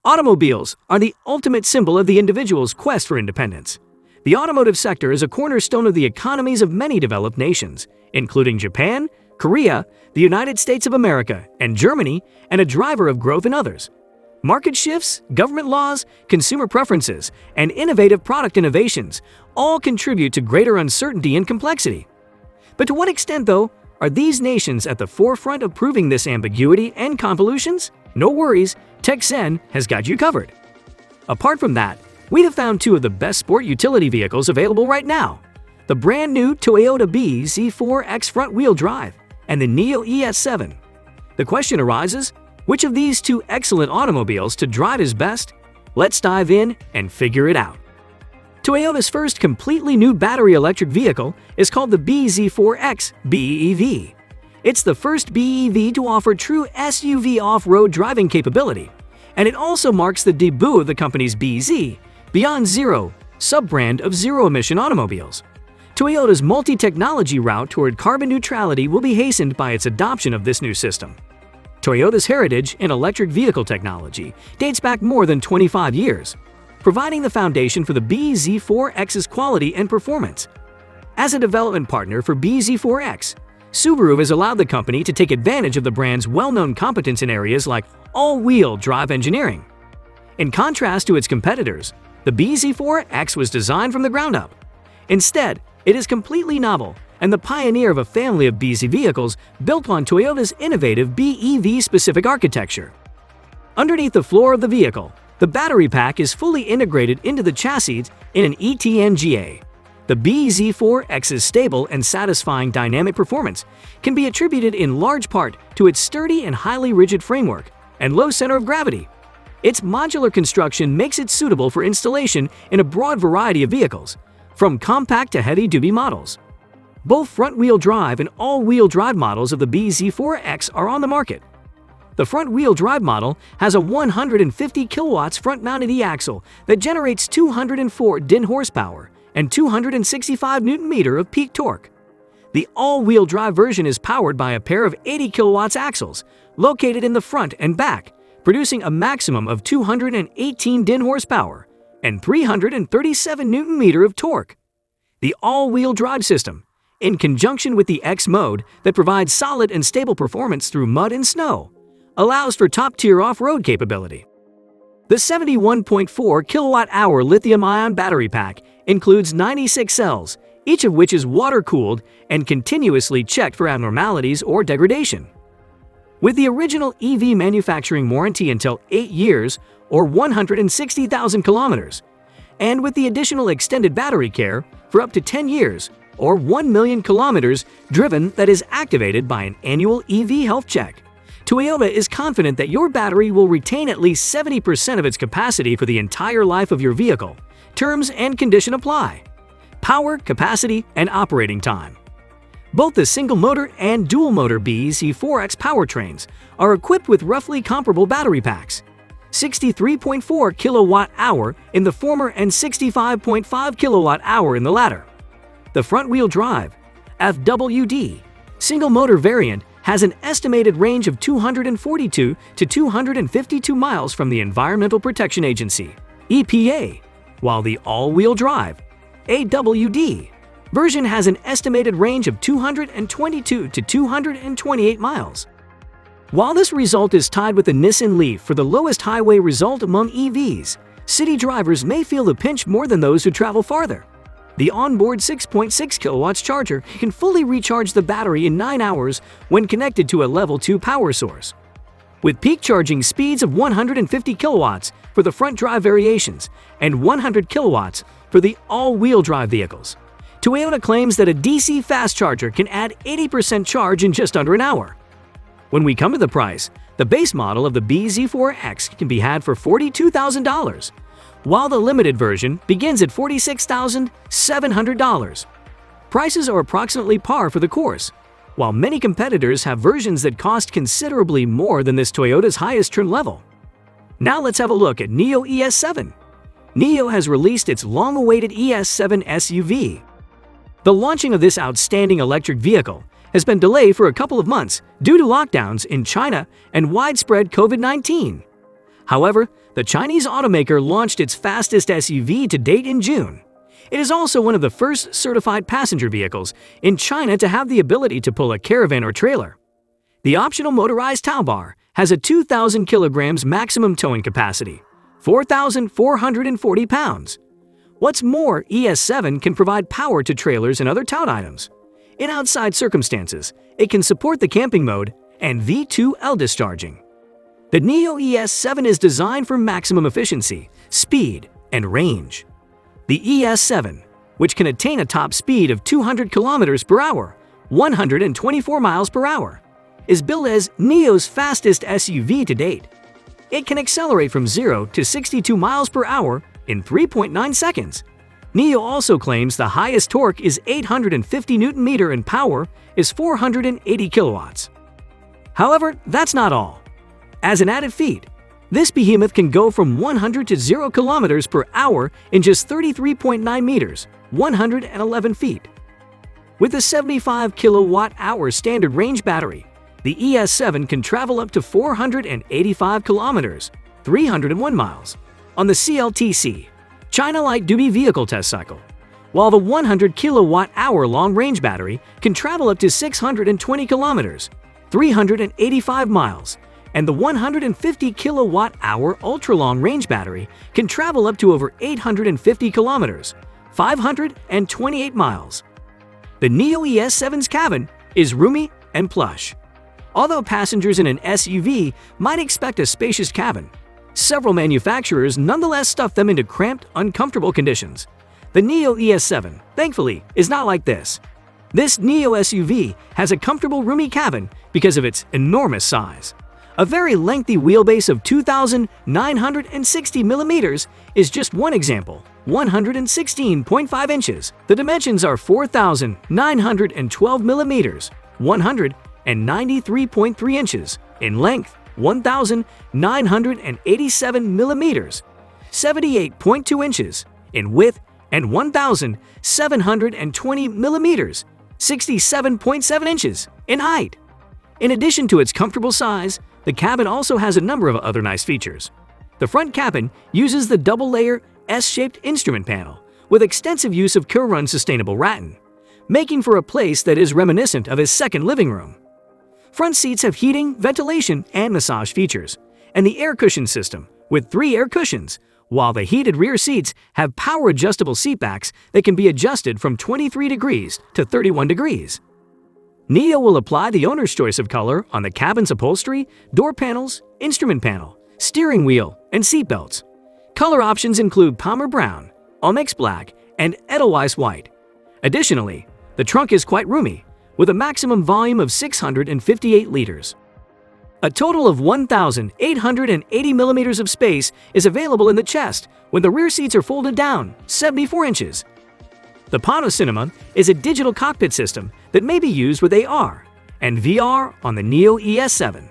Automobiles are the ultimate symbol of the individual's quest for independence. The automotive sector is a cornerstone of the economies of many developed nations, including Japan, Korea, the United States of America, and Germany, and a driver of growth in others. Market shifts, government laws, consumer preferences, and innovative product innovations all contribute to greater uncertainty and complexity. But to what extent, though, are these nations at the forefront of proving this ambiguity and convolutions? No worries, TechZen has got you covered. Apart from that, we have found two of the best sport utility vehicles available right now: the brand new Toyota bZ4X front-wheel drive and the NIO ES7. The question arises, which of these two excellent automobiles to drive is best? Let's dive in and figure it out. Toyota's first completely new battery electric vehicle is called the bZ4X BEV. It's the first BEV to offer true SUV off-road driving capability, and it also marks the debut of the company's bZ, Beyond Zero, sub-brand of zero-emission automobiles. Toyota's multi-technology route toward carbon neutrality will be hastened by its adoption of this new system. Toyota's heritage in electric vehicle technology dates back more than 25 years, providing the foundation for the bZ4X's quality and performance. As a development partner for bZ4X, Subaru has allowed the company to take advantage of the brand's well-known competence in areas like all-wheel drive engineering. In contrast to its competitors, the bZ4X was designed from the ground up. Instead, it is completely novel and the pioneer of a family of bZ vehicles built on Toyota's innovative BEV-specific architecture. Underneath the floor of the vehicle, the battery pack is fully integrated into the chassis in an ETNGA. The bZ4X's stable and satisfying dynamic performance can be attributed in large part to its sturdy and highly rigid framework and low center of gravity. Its modular construction makes it suitable for installation in a broad variety of vehicles, from compact to heavy-duty models. Both front-wheel drive and all-wheel drive models of the bZ4X are on the market. The front-wheel drive model has a 150 kilowatts front-mounted e-axle that generates 204 din horsepower and 265 Nm of peak torque. The all-wheel drive version is powered by a pair of 80 kilowatts axles located in the front and back, producing a maximum of 218 din horsepower and 337 Nm of torque. The all-wheel drive system, in conjunction with the X mode that provides solid and stable performance through mud and snow, allows for top-tier off-road capability. The 71.4 kilowatt-hour lithium-ion battery pack includes 96 cells, each of which is water-cooled and continuously checked for abnormalities or degradation. With the original EV manufacturing warranty until 8 years or 160,000 kilometers, and with the additional extended battery care for up to 10 years or 1 million kilometers driven that is activated by an annual EV health check, Toyota is confident that your battery will retain at least 70% of its capacity for the entire life of your vehicle. Terms and conditions apply. Power, capacity, and operating time. Both the single-motor and dual-motor bZ4X powertrains are equipped with roughly comparable battery packs: 63.4 kilowatt-hour in the former and 65.5 kilowatt-hour in the latter. The front-wheel drive, FWD, single-motor variant has an estimated range of 242 to 252 miles from the Environmental Protection Agency, EPA, while the all-wheel drive, AWD, version has an estimated range of 222 to 228 miles. While this result is tied with the Nissan Leaf for the lowest highway result among EVs, city drivers may feel the pinch more than those who travel farther. The onboard 6.6 kilowatts charger can fully recharge the battery in 9 hours when connected to a Level 2 power source. With peak charging speeds of 150 kilowatts for the front drive variations and 100 kilowatts for the all-wheel drive vehicles, Toyota claims that a DC fast charger can add 80% charge in just under an hour. When we come to the price, the base model of the bZ4X can be had for $42,000, while the limited version begins at $46,700. Prices are approximately par for the course, while many competitors have versions that cost considerably more than this Toyota's highest trim level. Now let's have a look at NIO ES7. NIO has released its long-awaited ES7 SUV. The launching of this outstanding electric vehicle has been delayed for a couple of months due to lockdowns in China and widespread COVID-19. However, The Chinese automaker launched its fastest SUV to date in June. It is also one of the first certified passenger vehicles in China to have the ability to pull a caravan or trailer. The optional motorized tow bar has a 2,000 kilograms maximum towing capacity, 4,440 pounds. What's more, ES7 can provide power to trailers and other towed items. In outside circumstances, it can support the camping mode and V2L discharging. The NIO ES7 is designed for maximum efficiency, speed, and range. The ES7, which can attain a top speed of 200 km per hour, 124 miles per hour, is billed as NIO's fastest SUV to date. It can accelerate from 0 to 62 miles per hour in 3.9 seconds. NIO also claims the highest torque is 850 Nm and power is 480 kilowatts. However, that's not all. As an added feat, this behemoth can go from 100 to 0 km per hour in just 33.9 meters, 111 feet. With a 75 kilowatt-hour standard range battery, the ES7 can travel up to 485 kilometers, 301 miles, on the CLTC, China Light Duty Vehicle Test Cycle, while the 100 kilowatt-hour long-range battery can travel up to 620 kilometers, 385 miles, and the 150 kilowatt-hour ultra-long-range battery can travel up to over 850 kilometers, 528 miles. The NIO ES7's cabin is roomy and plush. Although passengers in an SUV might expect a spacious cabin, several manufacturers nonetheless stuff them into cramped, uncomfortable conditions. The NIO ES7, thankfully, is not like this. This NIO SUV has a comfortable, roomy cabin because of its enormous size. A very lengthy wheelbase of 2,960 millimeters is just one example, 116.5 inches. The dimensions are 4,912 millimeters, 193.3 inches in length, 1,987 millimeters, 78.2 inches in width, and 1,720 millimeters, 67.7 inches in height. In addition to its comfortable size, the cabin also has a number of other nice features. The front cabin uses the double-layer S-shaped instrument panel with extensive use of Kurun sustainable rattan, making for a place that is reminiscent of his second living room. Front seats have heating, ventilation, and massage features, and the air cushion system with 3 air cushions, while the heated rear seats have power-adjustable seatbacks that can be adjusted from 23 degrees to 31 degrees. NIO will apply the owner's choice of color on the cabin's upholstery, door panels, instrument panel, steering wheel, and seat belts. Color options include Palmer Brown, Onyx Black, and Edelweiss White. Additionally, the trunk is quite roomy, with a maximum volume of 658 liters. A total of 1,880 millimeters of space is available in the chest when the rear seats are folded down 74 inches. The Panocinema is a digital cockpit system that may be used with AR and VR on the NIO ES7.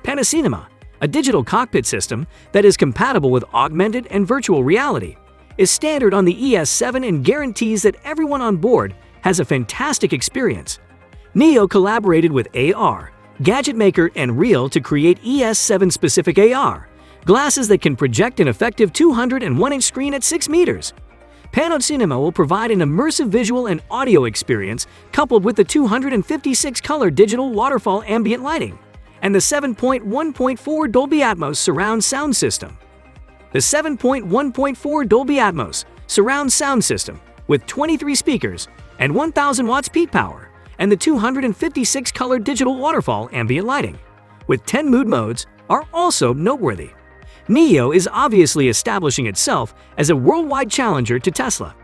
Panocinema, a digital cockpit system that is compatible with augmented and virtual reality, is standard on the ES7 and guarantees that everyone on board has a fantastic experience. NIO collaborated with AR, gadget maker, and Real to create ES7-specific AR, glasses that can project an effective 201-inch screen at 6 meters. Panocinema will provide an immersive visual and audio experience coupled with the 256-color digital waterfall ambient lighting and the 7.1.4 Dolby Atmos surround sound system. The 7.1.4 Dolby Atmos surround sound system with 23 speakers and 1,000 watts peak power and the 256-color digital waterfall ambient lighting with 10 mood modes are also noteworthy. NIO is obviously establishing itself as a worldwide challenger to Tesla.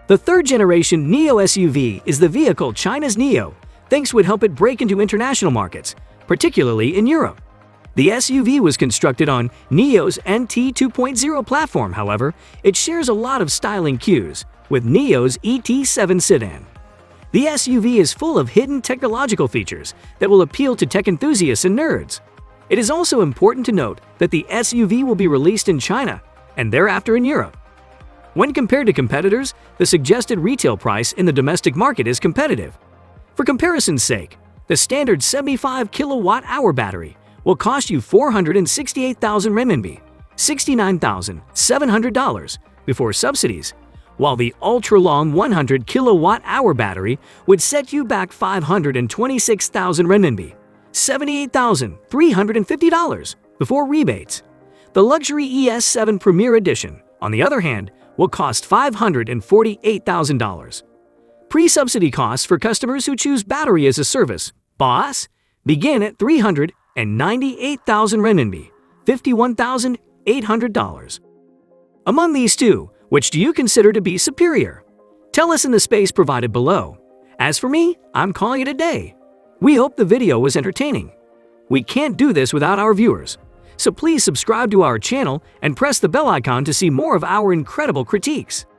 The third-generation NIO SUV is the vehicle China's NIO thinks would help it break into international markets, particularly in Europe. The SUV was constructed on NIO's NT 2.0 platform, however, it shares a lot of styling cues with NIO's ET7 sedan. The SUV is full of hidden technological features that will appeal to tech enthusiasts and nerds. It is also important to note that the SUV will be released in China and thereafter in Europe. When compared to competitors, the suggested retail price in the domestic market is competitive. For comparison's sake, the standard 75 kilowatt-hour battery will cost you 468,000 renminbi, $69,700 before subsidies, while the ultra-long 100 kilowatt-hour battery would set you back 526,000 renminbi, $78,350 before rebates. The luxury ES7 Premier Edition, on the other hand, will cost $548,000. Pre-subsidy costs for customers who choose battery as a service, BaaS, begin at 398,000 renminbi, $51,800. Among these two, which do you consider to be superior? Tell us in the space provided below. As for me, I'm calling it a day. We hope the video was entertaining. We can't do this without our viewers, so please subscribe to our channel and press the bell icon to see more of our incredible critiques.